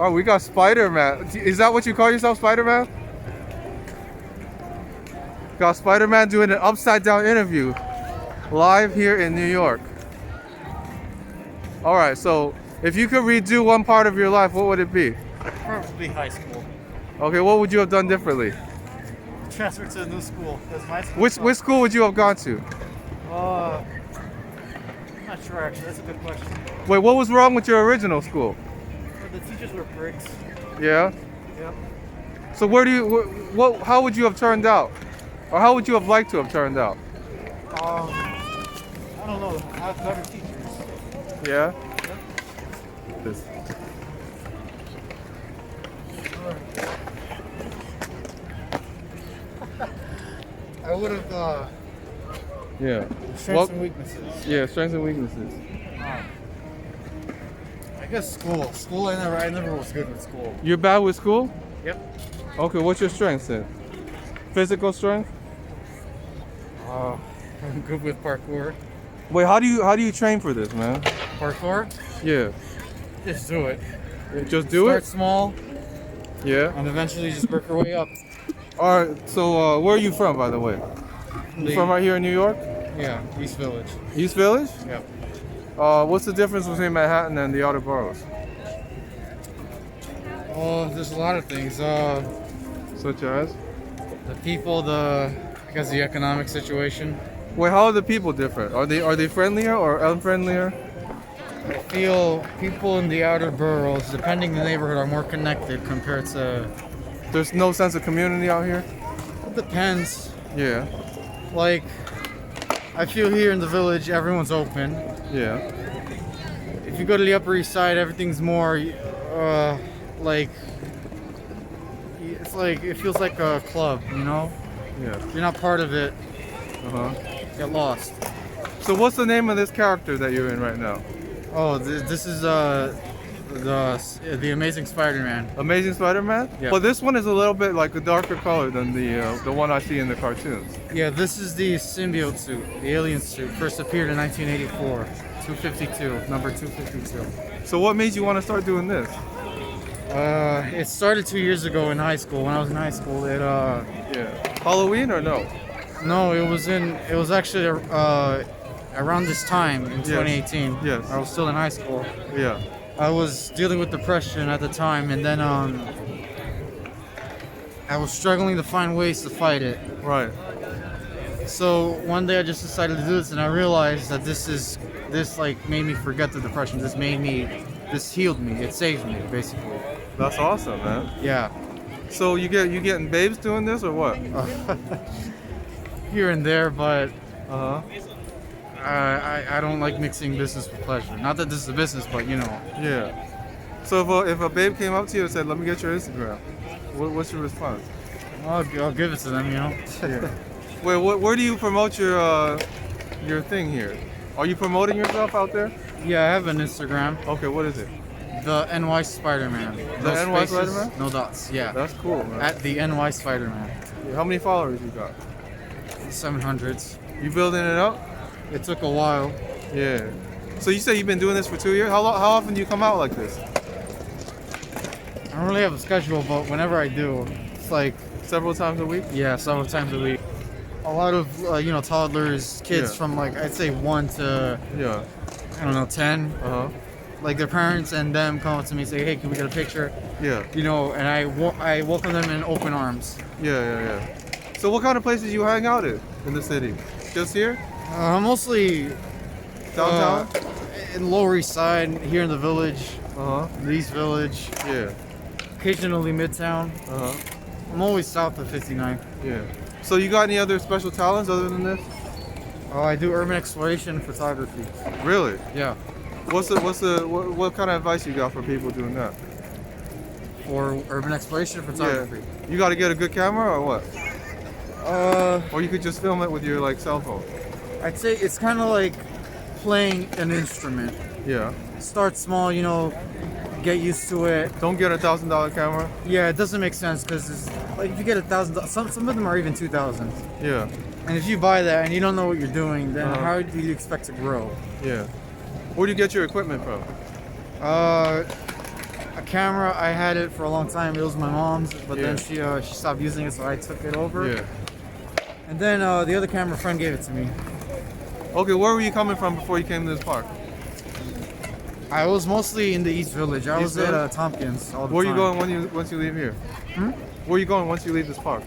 Oh, we got Spider-Man. Is that what you call yourself, Spider-Man? Got Spider-Man doing an upside down interview live here in New York. All right, so if you could redo one part of your life, what would it be? Probably high school. Okay, what would you have done differently? Transfer to a new school. Because my school Which school would you have gone to? I'm not sure actually. That's a good question. Wait, what was wrong with your original school? The teachers were pricks. Yeah. Yep. So where do you? How would you have turned out, or how would you have liked to have turned out? I don't know. Have better teachers. Yeah. This. I would have. Yeah. Strengths and weaknesses. Yeah, strengths and weaknesses. I guess school. School. I never was good with school. You're bad with school? Yep. Okay, what's your strengths then? Physical strength? I'm good with parkour. Wait, how do you train for this, man? Parkour? Yeah. Just do it. Just do Start it? small Yeah. and eventually just work your way up. All right, so where are you from, by the way? You from right here in New York? Yeah, East Village. East Village? Yep. What's the difference between Manhattan and the outer boroughs? Oh, there's a lot of things. Such as? The people, I guess the economic situation. Wait, how are the people different? Are they friendlier or unfriendlier? I feel people in the outer boroughs, depending the neighborhood, are more connected compared to. There's no sense of community out here? It depends. Yeah. Like, I feel here in the village, everyone's open. Yeah. If you go to the Upper East Side, everything's more, like, it's like, it feels like a club, you know? Yeah. You're not part of it, Uh-huh. get lost. So what's the name of this character that you're in right now? Oh, this is, the Amazing Spider-Man. Amazing Spider-Man? Yeah. But this one is a little bit like a darker color than the one I see in the cartoons. Yeah, this is the symbiote suit, the alien suit, first appeared in 1984, 252, number 252. So what made you want to start doing this? It started 2 years ago in high school. When I was in high school, Yeah. Halloween or no? no, it was actually around this time in 2018. Yes. I was still in high school. Yeah. I was dealing with depression at the time, and then I was struggling to find ways to fight it. Right. So one day I just decided to do this, and I realized that this like made me forget the depression. This healed me. It saved me, basically. That's awesome, man. Yeah. So you getting babes doing this or what? Here and there, but Uh-huh. I don't like mixing business with pleasure. Not that this is a business, but you know. Yeah. So if a babe came up to you and said, "Let me get your Instagram," what's your response? I'll give it to them, you know. Yeah. Wait, where do you promote your thing here? Are you promoting yourself out there? Yeah, I have an Instagram. Okay, what is it? The NY Spiderman. The No NY spaces, Spiderman? No dots. Yeah. That's cool, man. At the NY Spiderman. How many followers you got? 700s. You building it up? It took a while. Yeah. So you say you've been doing this for 2 years? How often do you come out like this? I don't really have a schedule, but whenever I do, it's like Several times a week? yeah, several times a week. A lot of toddlers, kids Yeah. from like I'd say 1 to Yeah. I don't know 10. Uh-huh. Like their parents and them come up to me and say, "Hey, can we get a picture?" Yeah. You know, and I welcome them in open arms. Yeah. So what kind of places you hang out in the city? Just here? Mostly Downtown? in Lower East Side, here in the village, Uh-huh. the East Village, Yeah. occasionally Midtown. Uh-huh. I'm always south of 59th. Yeah. So you got any other special talents other than this? I do urban exploration and photography. Really? Yeah. What kind of advice you got for people doing that? For urban exploration and photography. Yeah. You got to get a good camera or what? Or you could just film it with your like cell phone. I'd say it's kind of like playing an instrument. Yeah. Start small, get used to it. Don't get $1,000 camera. Yeah, it doesn't make sense because it's like if you get $1,000, some of them are even 2,000. Yeah. And if you buy that and you don't know what you're doing, then Uh-huh. how do you expect to grow? Yeah. Where do you get your equipment from? A camera, I had it for a long time. It was my mom's, but then she stopped using it, so I took it over. Yeah. And then the other camera friend gave it to me. Okay, where were you coming from before you came to this park? I was mostly in the East Village. I was Village? at Tompkins all the Where are time. you going once you leave here? Where are you going once you leave this park?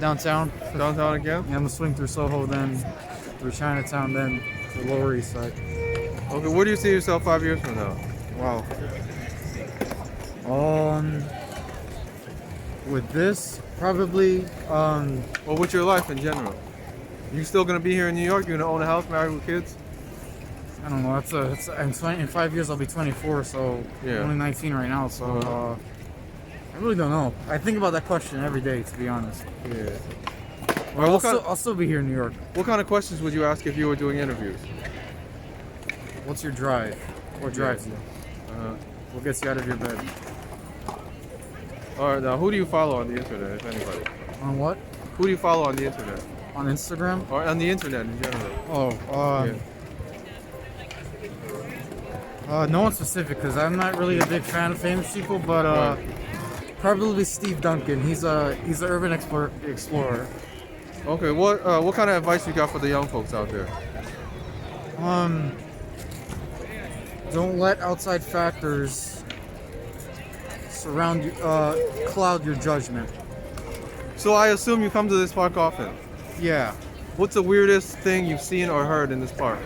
Downtown. Downtown again? Yeah, I'm gonna swing through Soho, then through Chinatown, then to the Lower East Side. Okay, where do you see yourself 5 years from now? Wow. With this, probably, Or with your life in general? You still gonna be here in New York? You gonna own a house, married with kids? I don't know. In 5 years I'll be 24, so Yeah. I'm only 19 right now. So I really don't know. I think about that question every day, to be honest. Yeah. Or I'll still be here in New York. What kind of questions would you ask if you were doing interviews? What's your drive? What drives you? What gets you out of your bed? Alright, now who do you follow on the internet, if anybody? On what? Who do you follow on the internet? On Instagram? Or on the internet in general? No one specific, because I'm not really a big fan of famous people, but probably Steve Duncan. He's an urban explorer. Okay, what kind of advice you got for the young folks out there? Don't let outside factors surround you, cloud your judgment. So I assume you come to this park often. Yeah. What's the weirdest thing you've seen or heard in this park?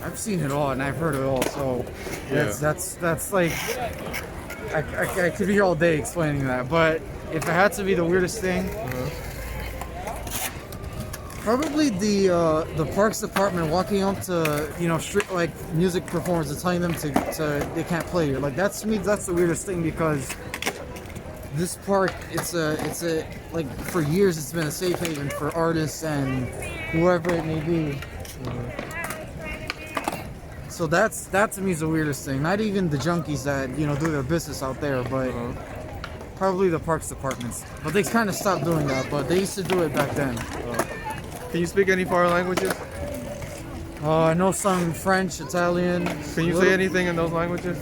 I've seen it all and I've heard it all, so that's like I could be here all day explaining that. But if it had to be the weirdest thing, probably the parks department walking up to street like music performers and telling them to they can't play here. Like to me that's the weirdest thing, because this park it's a like for years it's been a safe haven for artists and whoever it may be. So that to me is the weirdest thing. Not even the junkies that do their business out there, but probably the parks departments. But they kind of stopped doing that. But they used to do it back then. Can you speak any foreign languages? I know some French, Italian. Can you say anything in those languages?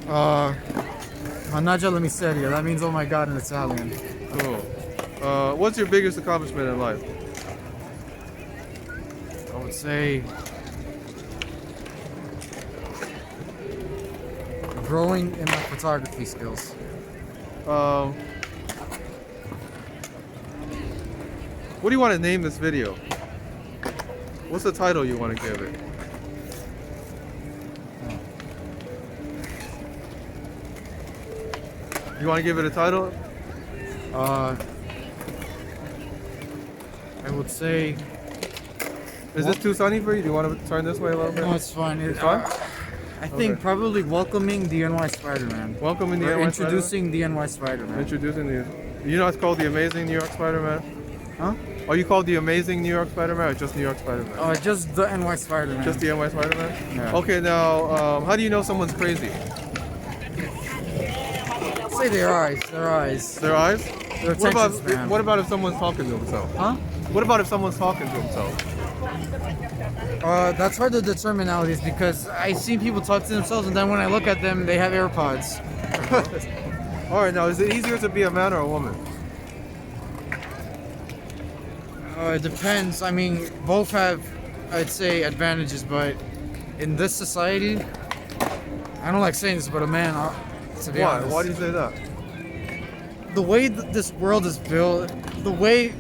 Mannaggia la miseria. That means oh my god in Italian. Cool. What's your biggest accomplishment in life? I would say growing in my photography skills. What do you want to name this video? What's the title you want to give it? You want to give it a title? I would say. Is this too sunny for you? Do you want to turn this way a little bit? No, it's fine. It's fine? I think probably welcoming the NY Spider-Man. Welcoming the Or NY introducing the NY Spider-Man. Introducing the. You know it's called the Amazing New York Spider-Man? Huh? Are you called the Amazing New York Spider-Man or just New York Spider-Man? Just the NY Spider-Man. Just the NY Spider-Man? Yeah. Okay, now, how do you know someone's crazy? Say their eyes. Their eyes. Their eyes? Their attention span. What about if someone's talking to himself? Huh? What about if someone's talking to himself? That's hard to determine nowadays, because I've seen people talk to themselves and then when I look at them, they have AirPods. Alright, now, is it easier to be a man or a woman? It depends. I mean, both have, I'd say, advantages, but in this society, I don't like saying this, but a man, to be honest. Why do you say that? The way that this world is built, the way,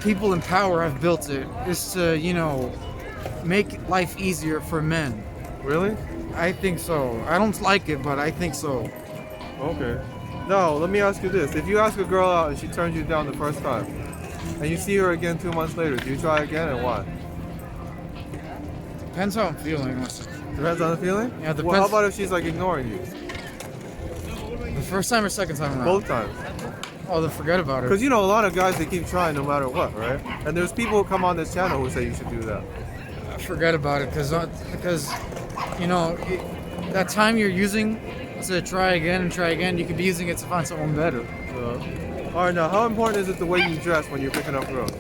people in power have built it, is to, make life easier for men. Really? I think so. I don't like it, but I think so. Okay. Now, let me ask you this. If you ask a girl out and she turns you down the first time, and you see her again 2 months later, do you try again and why? Depends how I'm feeling. Depends on the feeling? Yeah, depends. Well, how about if she's like ignoring you? The first time or second time around? Both times. Oh, then forget about it. Because a lot of guys, they keep trying no matter what, right? And there's people who come on this channel who say you should do that. Forget about it, because that time you're using to try again, you could be using it to find someone better. Alright, now how important is it the way you dress when you're picking up girls?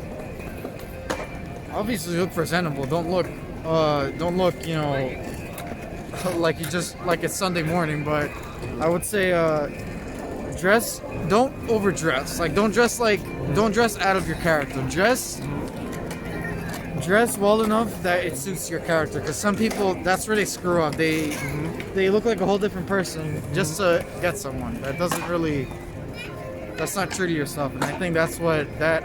Obviously look presentable, don't look don't look, like it's Sunday morning, but I would say don't overdress. Like don't dress out of your character. Dress well enough that it suits your character, because some people, that's where they screw up. They look like a whole different person just to get someone. That's not true to yourself, and I think that's what that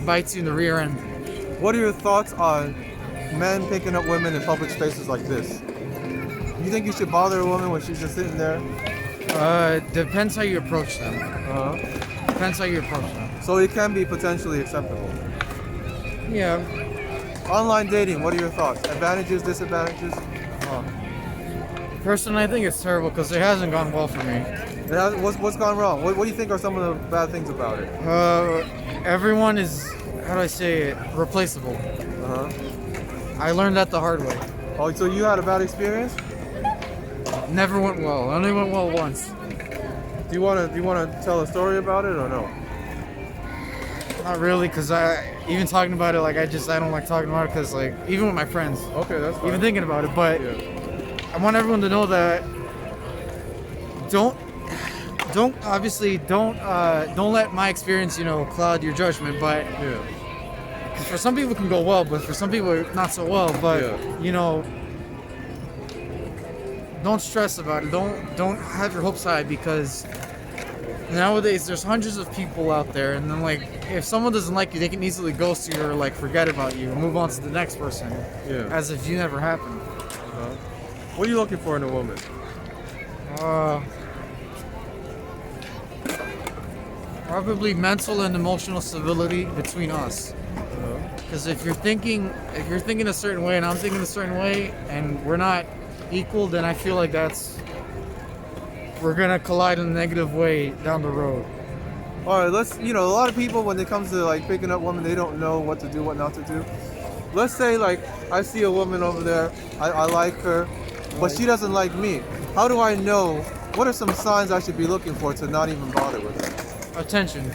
bites you in the rear end. What are your thoughts on men picking up women in public spaces like this? You think you should bother a woman when she's just sitting there? Depends how you approach them. Depends how you approach them. So it can be potentially acceptable. Yeah. Online dating, what are your thoughts? Advantages, disadvantages? Personally, I think it's terrible because it hasn't gone well for me. What's gone wrong? What do you think are some of the bad things about it? Everyone is, how do I say it, replaceable. I learned that the hard way. Oh, so you had a bad experience? Never went well. Only went well once. Do you want to tell a story about it or no? Not really, because even talking about it, like I don't like talking about it, because like even with my friends. Okay, that's fine. Even thinking about it, but Yeah. I want everyone to know that don't let my experience, cloud your judgment. But Yeah. 'cause for some people it can go well, but for some people not so well. But don't stress about it. Don't have your hopes high, because nowadays there's hundreds of people out there, and then like if someone doesn't like you, they can easily ghost you or like forget about you and move on to the next person. Yeah. As if you never happened. What are you looking for in a woman? Probably mental and emotional stability between us. Because if you're thinking a certain way and I'm thinking a certain way and we're not equal, then I feel like we're gonna collide in a negative way down the road. All right, a lot of people, when it comes to like picking up women, they don't know what to do, what not to do. Let's say like I see a woman over there, I like her, but she doesn't like me. How do I know? What are some signs I should be looking for to not even bother with her? Attention.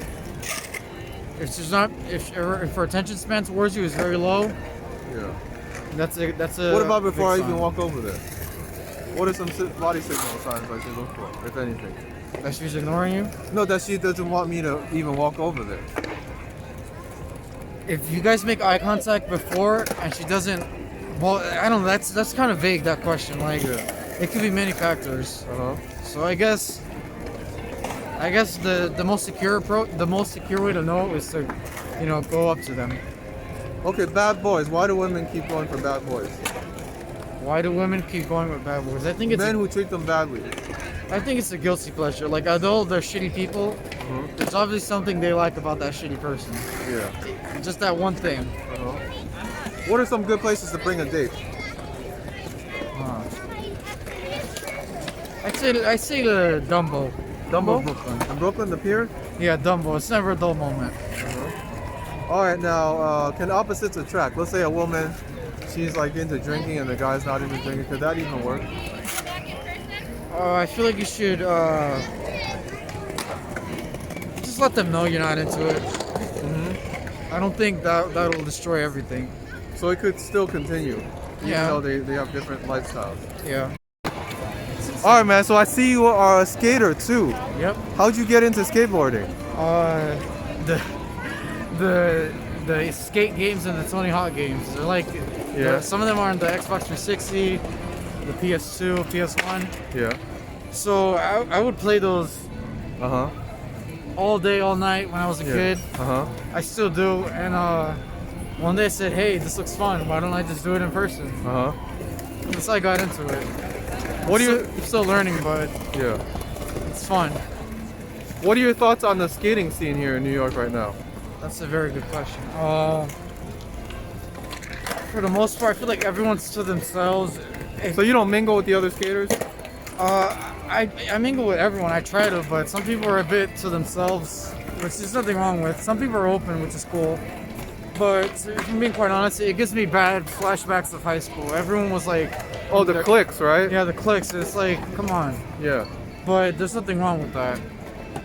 If her attention span towards you is very low, Yeah. that's a. What about before I big even sign. walk over there? What are some body signal signs I should look for, if anything? That she's ignoring you? No, that she doesn't want me to even walk over there. If you guys make eye contact before and she doesn't, well, I don't know. That's kind of vague, that question. Like, it could be many factors. So I guess the most secure way to know is to, go up to them. Okay, bad boys. Why do women keep going for bad boys? Why do women keep going with bad boys? I think it's Men who treat them badly. I think it's a guilty pleasure. Like, although they're shitty people, there's obviously something they like about that shitty person. Yeah. Just that one thing. What are some good places to bring a date? I say the Dumbo. Dumbo? Brooklyn. In Brooklyn, the pier? Yeah, Dumbo. It's never a dull moment. All right, now, can opposites attract? Let's say a woman, she's like into drinking and the guy's not into drinking. Could that even work? I feel like you should just let them know you're not into it. I don't think that'll destroy everything. So it could still continue, even Yeah. though they have different lifestyles. Yeah. All right, man. So I see you are a skater too. Yep. How'd you get into skateboarding? The skate games and the Tony Hawk games. They're like, some of them are on the Xbox 360, the PS2, PS1. Yeah. So I would play those all day, all night when I was a kid. I still do. And one day I said, hey, this looks fun. Why don't I just do it in person? That's how I got into it. What do you? I'm still learning, but Yeah. it's fun. What are your thoughts on the skating scene here in New York right now? That's a very good question. For the most part, I feel like everyone's to themselves. So you don't mingle with the other skaters? I mingle with everyone. I try to, but some people are a bit to themselves, which there's nothing wrong with. Some people are open, which is cool. But if I'm being quite honest, it gives me bad flashbacks of high school. Everyone was like, Oh, the cliques, right? yeah, the cliques. It's like, come on. Yeah. But there's nothing wrong with that.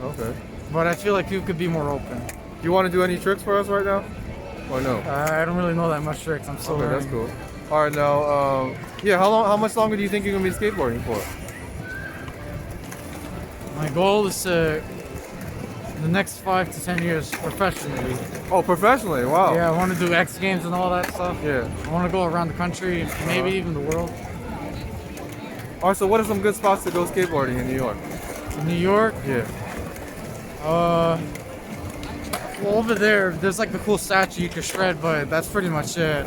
Okay. But I feel like you could be more open. Do you want to do any tricks for us right now? or no? I don't really know that much tricks. I'm still Okay, learning. that's cool. All right, now, yeah, how much longer do you think you're gonna be skateboarding for? My goal is to the next 5 to 10 years professionally. Oh, professionally? Wow. Yeah, I want to do X Games and all that stuff. Yeah. I want to go around the country, maybe even the world. All right, so what are some good spots to go skateboarding in New York? In New York, Yeah. well, over there's like the cool statue you can shred, but that's pretty much it.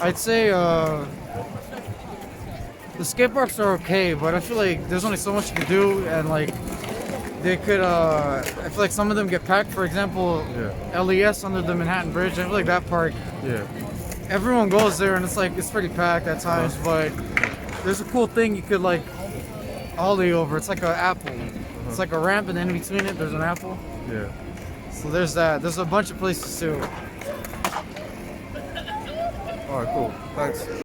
I'd say the skate parks are okay, but I feel like there's only so much you can do, and like they could. I feel like some of them get packed. For example, LES under the Manhattan Bridge. I feel like that park. Yeah. Everyone goes there, and it's pretty packed at times. But there's a cool thing you could like ollie over. It's like an apple. It's like a ramp, and then in between it, there's an apple. Yeah. So there's that. There's a bunch of places too. All right, cool. Thanks.